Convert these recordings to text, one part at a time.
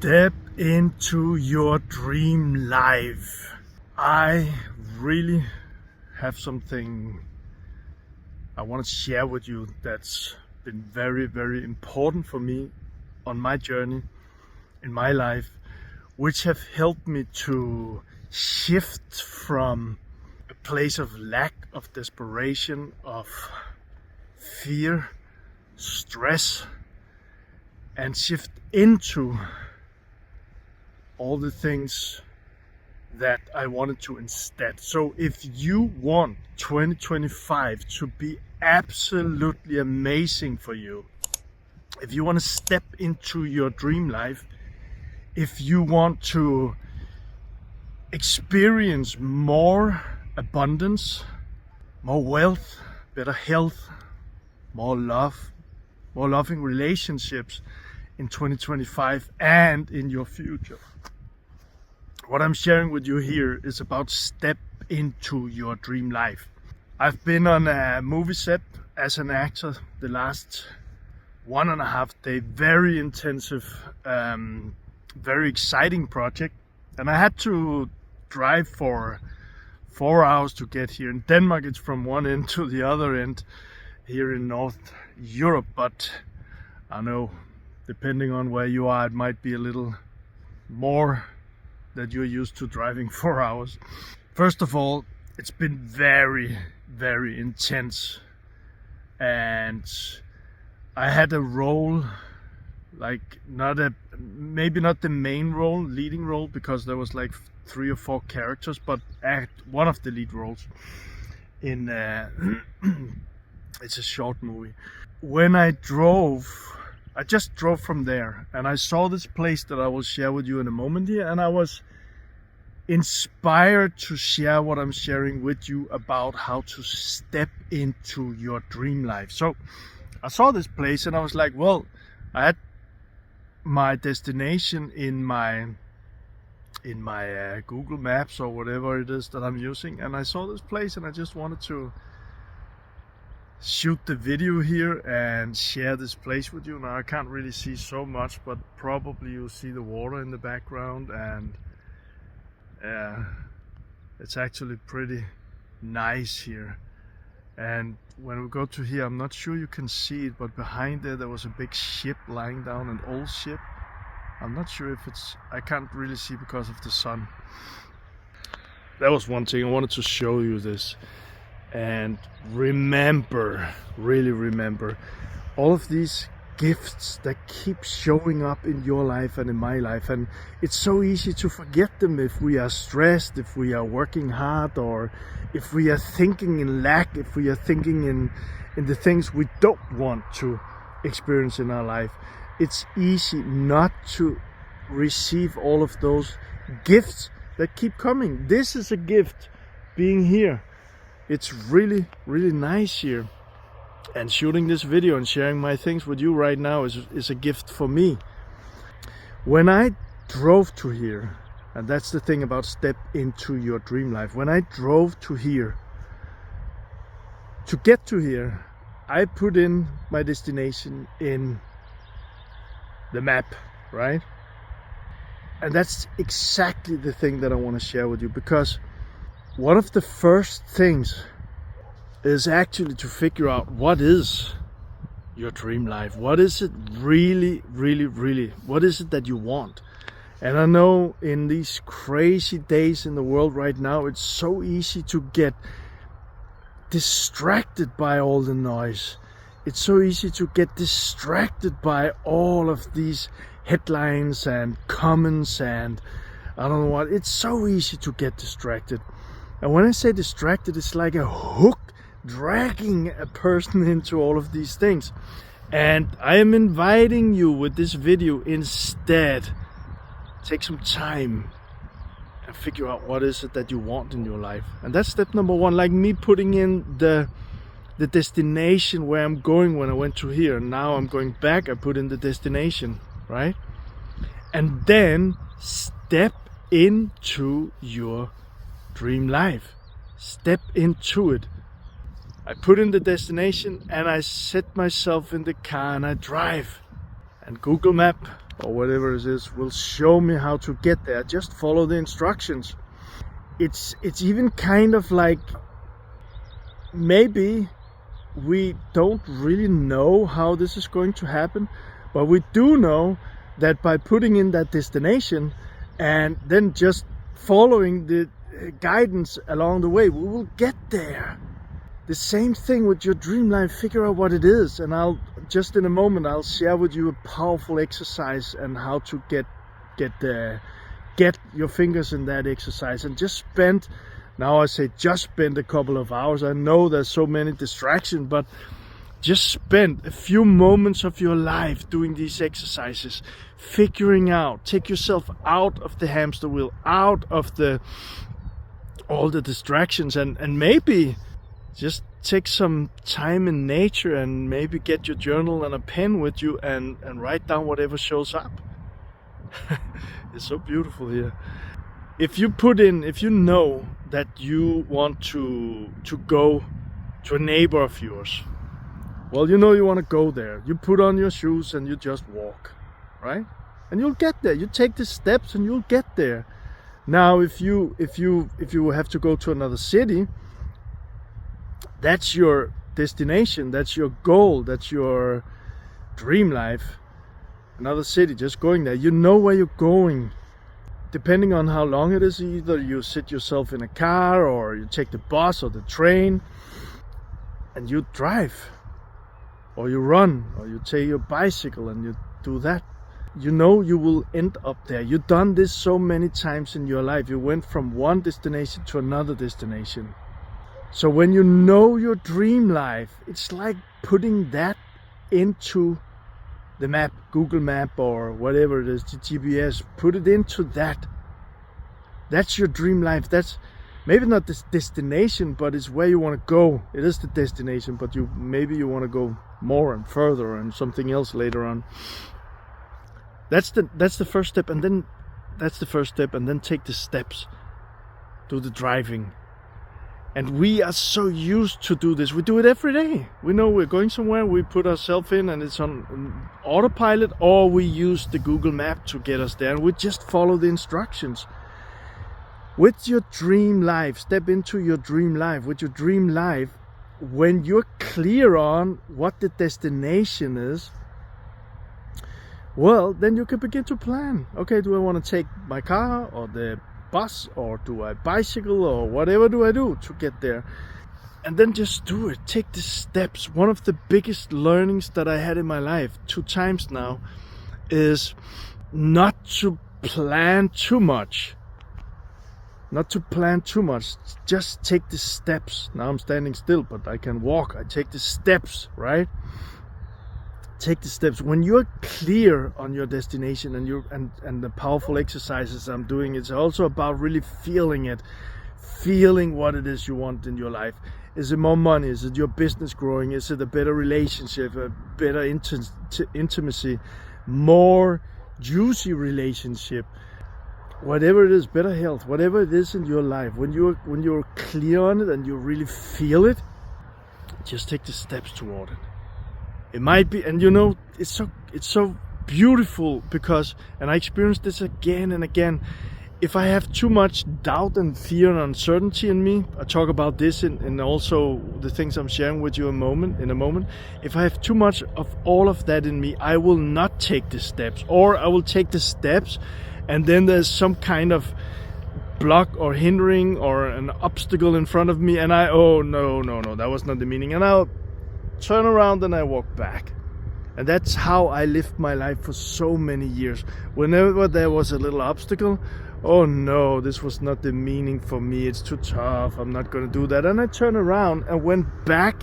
Step into your dream life. I really have something I want to share with you that's been very, very important for me on my journey in my life, which have helped me to shift from a place of lack, of desperation, of fear, stress, and shift into all the things that I wanted to instead. So if you want 2025 to be absolutely amazing for you, if you want to step into your dream life, if you want to experience more abundance, more wealth, better health, more love, more loving relationships in 2025 and in your future, what I'm sharing with you here is about step into your dream life. I've been on a movie set as an actor the last 1.5 days, very intensive, very exciting project. And I had to drive for 4 hours to get here. In Denmark, it's from one end to the other end here in North Europe. But I know, depending on where you are, it might be a little more that you're used to driving 4 hours. First of all, it's been very, very intense, and I had a role, like maybe not the main role, leading role, because there was like 3 or 4 characters, but one of the lead roles in it's a short movie. When I just drove from there, and I saw this place that I will share with you in a moment here, and I was inspired to share what I'm sharing with you about how to step into your dream life. So I saw this place and I was like, well, I had my destination in my Google Maps or whatever it is that I'm using, and I saw this place and I just wanted to shoot the video here and share this place with you. Now I can't really see so much, but probably you'll see the water in the background, and it's actually pretty nice here. And when we go to here, I'm not sure you can see it, but behind there was a big ship lying down, an old ship. I'm not sure if I can't really see because of the sun. That was one thing I wanted to show you this. And remember, really remember, all of these gifts that keep showing up in your life and in my life. And it's so easy to forget them if we are stressed, if we are working hard, or if we are thinking in lack, if we are thinking in the things we don't want to experience in our life. It's easy not to receive all of those gifts that keep coming. This is a gift, being here. It's really, really nice here, and shooting this video and sharing my things with you right now is a gift for me. When I drove to here, and that's the thing about step into your dream life, when I drove to here, to get to here, I put in my destination in the map, right? And that's exactly the thing that I want to share with you, because one of the first things is actually to figure out what is your dream life. What is it really, really, really? What is it that you want? And I know in these crazy days in the world right now, it's so easy to get distracted by all the noise. It's so easy to get distracted by all of these headlines and comments and I don't know what. It's so easy to get distracted. And when I say distracted, it's like a hook dragging a person into all of these things. And I am inviting you with this video instead, take some time and figure out what is it that you want in your life. And that's step number 1. Like me putting in the destination where I'm going when I went to here. Now I'm going back, I put in the destination, right? And then step into your dream life. Step into it. I put in the destination and I set myself in the car and I drive. And Google Map or whatever it is will show me how to get there. Just follow the instructions. It's even kind of like, maybe we don't really know how this is going to happen, but we do know that by putting in that destination and then just following the guidance along the way, we will get there. The same thing with your dream life. Figure out what it is, and I'll just in a moment I'll share with you a powerful exercise and how to get your fingers in that exercise. And just spend, now I say just spend a couple of hours. I know there's so many distractions, but just spend a few moments of your life doing these exercises, figuring out, take yourself out of the hamster wheel, out of all the distractions, and maybe just take some time in nature, and maybe get your journal and a pen with you and write down whatever shows up. It's so beautiful here. If you know that you want to go to a neighbor of yours, well, you know you want to go there. You put on your shoes and you just walk, right? And you'll get there. You take the steps and you'll get there. Now, if you have to go to another city, that's your destination, that's your goal, that's your dream life. Another city, just going there. You know where you're going. Depending on how long it is, either you sit yourself in a car, or you take the bus or the train and you drive, or you run, or you take your bicycle and you do that. You know you will end up there. You've done this so many times in your life. You went from one destination to another destination. So when you know your dream life, it's like putting that into the map, Google Map or whatever it is, the GPS. Put it into that. That's your dream life. That's maybe not this destination, but it's where you want to go. It is the destination, but maybe you want to go more and further and something else later on. That's the first step, and then take the steps. Do the driving. And we are so used to do this. We do it every day. We know we're going somewhere, we put ourselves in and it's on autopilot, or we use the Google Map to get us there, and we just follow the instructions. With your dream life, step into your dream life. With your dream life, when you're clear on what the destination is, well, then you can begin to plan. Okay, do I want to take my car or the bus, or do I bicycle, or whatever do I do to get there? And then just do it. Take the steps. One of the biggest learnings that I had in my life 2 times now is not to plan too much. Not to plan too much. Just take the steps. Now I'm standing still, but I can walk. I take the steps, right? Take the steps. When you're clear on your destination, and the powerful exercises I'm doing, it's also about really feeling it, feeling what it is you want in your life. Is it more money? Is it your business growing? Is it a better relationship, a better intimacy, more juicy relationship? Whatever it is, better health, whatever it is in your life, when you're clear on it and you really feel it, just take the steps toward it. It might be, and it's so beautiful, because, and I experienced this again and again, if I have too much doubt and fear and uncertainty in me, I talk about this in also the things I'm sharing with you in a moment. If I have too much of all of that in me, I will not take the steps, or I will take the steps and then there's some kind of block or hindering or an obstacle in front of me, and no, that was not the meaning, and I'll turn around and I walk back. And that's how I lived my life for so many years. Whenever there was a little obstacle, oh no, this was not the meaning for me, it's too tough, I'm not going to do that. And I turned around and went back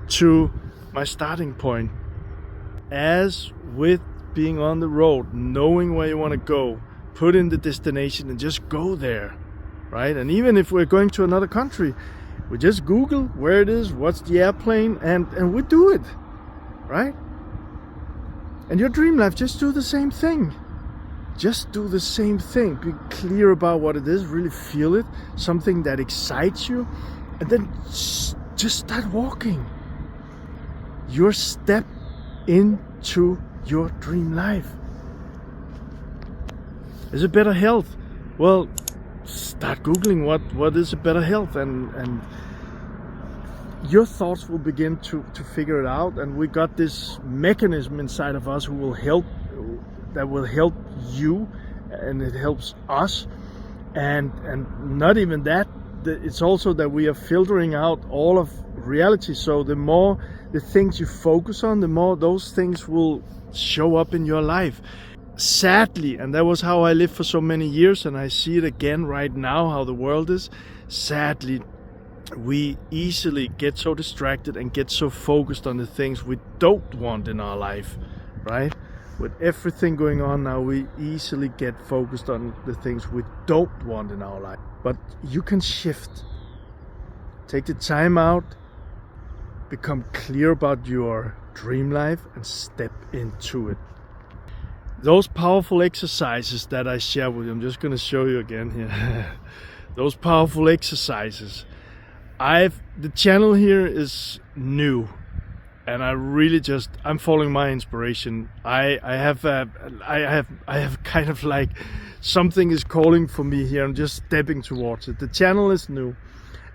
to my starting point. As with being on the road, knowing where you want to go, put in the destination and just go there, right? And even if we're going to another country, we just Google where it is, what's the airplane, and we do it, right? And your dream life, just do the same thing. Just do the same thing. Be clear about what it is, really feel it, something that excites you, and then just start walking. Your step into your dream life. Is it better health? Well, start googling what is a better health, and your thoughts will begin to figure it out. And we got this mechanism inside of us that will help you, and it helps us. And not even that, it's also that we are filtering out all of reality. So the more the things you focus on, the more those things will show up in your life. Sadly, and that was how I lived for so many years, and I see it again right now, how the world is. Sadly, we easily get so distracted and get so focused on the things we don't want in our life, right? With everything going on now, we easily get focused on the things we don't want in our life. But you can shift. Take the time out, become clear about your dream life, and step into it. Those powerful exercises that I share with you, I'm just going to show you again here. Those powerful exercises. The channel here is new, and I'm following my inspiration. I have kind of like something is calling for me here. I'm just stepping towards it. The channel is new,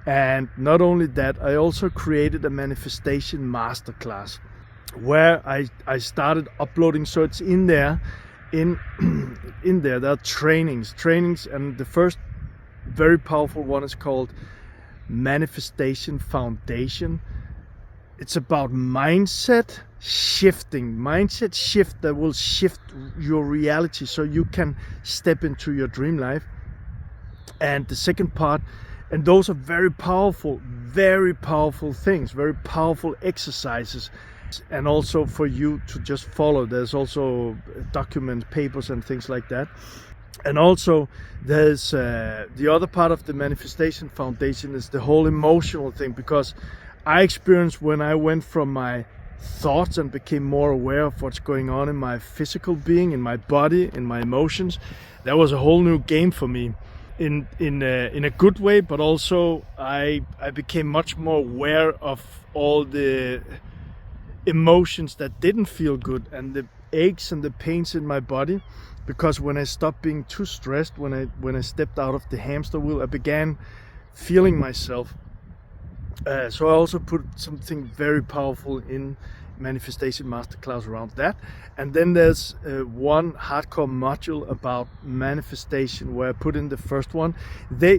and not only that, I also created a manifestation masterclass where I started uploading. So it's in there, in there. There are trainings, and the first very powerful one is called Manifestation Foundation. It's about mindset shift that will shift your reality so you can step into your dream life. And the second part, and those are very powerful things, very powerful exercises, and also for you to just follow. There's also documents, papers, and things like that. And also there's the other part of the Manifestation Foundation is the whole emotional thing, because I experienced when I went from my thoughts and became more aware of what's going on in my physical being, in my body, in my emotions. That was a whole new game for me, in a good way, but also I became much more aware of all the emotions that didn't feel good and the aches and the pains in my body. Because when I stopped being too stressed, when I stepped out of the hamster wheel, I began feeling myself. So I also put something very powerful in Manifestation Masterclass around that. And then there's one hardcore module about manifestation where I put in the first one.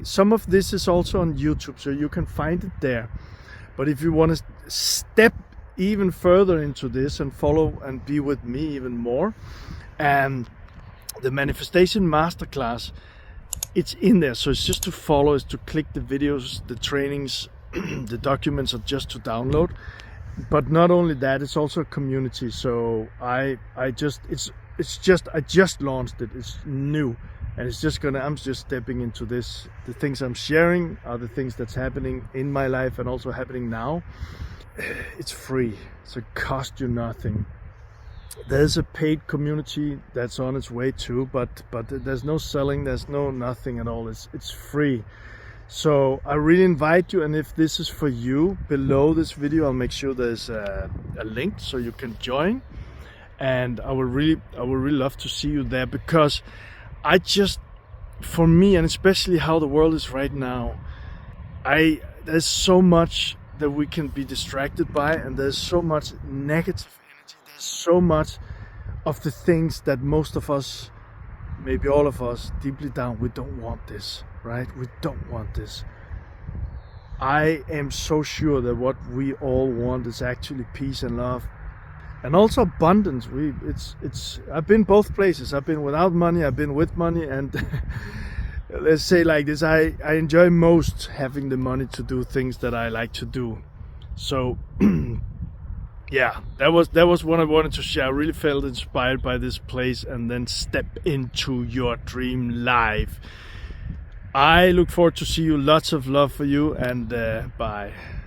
Some of this is also on YouTube, so you can find it there. But if you want to step even further into this and follow and be with me even more, and the Manifestation Masterclass, it's in there. So it's just to follow, is to click the videos, the trainings, the documents are just to download. But not only that, it's also a community. So I just launched it. It's new, and I'm just stepping into this. The things I'm sharing are the things that's happening in my life and also happening now. It's free, so it costs you nothing. There's a paid community that's on its way too, but there's no selling, there's no nothing at all. It's free. So I really invite you, and if this is for you, below this video I'll make sure there's a link so you can join. And I would really love to see you there, because for me, and especially how the world is right now, there's so much that we can be distracted by, and there's so much negative energy, there's so much of the things that most of us, maybe all of us, deeply down, we don't want this, right? We don't want this. I am so sure that what we all want is actually peace and love, and also abundance. I've been both places. I've been without money, I've been with money, and let's say like this, I enjoy most having the money to do things that I like to do. So yeah, that was what I wanted to share. I really felt inspired by this place, and then step into your dream life. I look forward to see you. Lots of love for you, and bye.